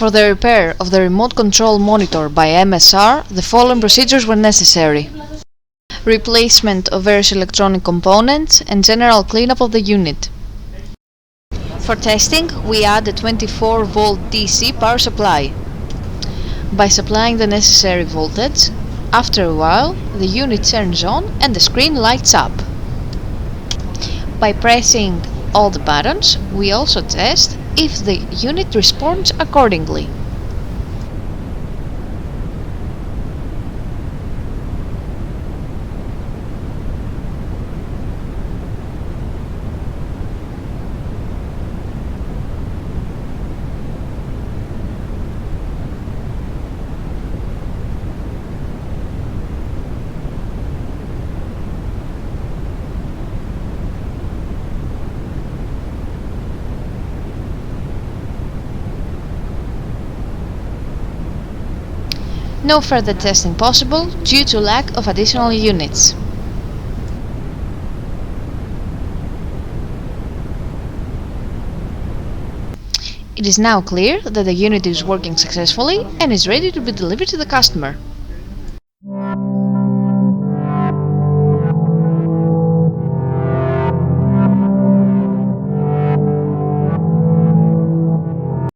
For the repair of the remote control monitor by MSR, the following procedures were necessary: replacement of various electronic components and general cleanup of the unit. For testing, we add a 24-volt DC power supply. By supplying the necessary voltage, after a while, the unit turns on and the screen lights up. By pressing all the buttons, we also test if the unit responds accordingly. No further testing possible due to lack of additional units. It is now clear that the unit is working successfully and is ready to be delivered to the customer.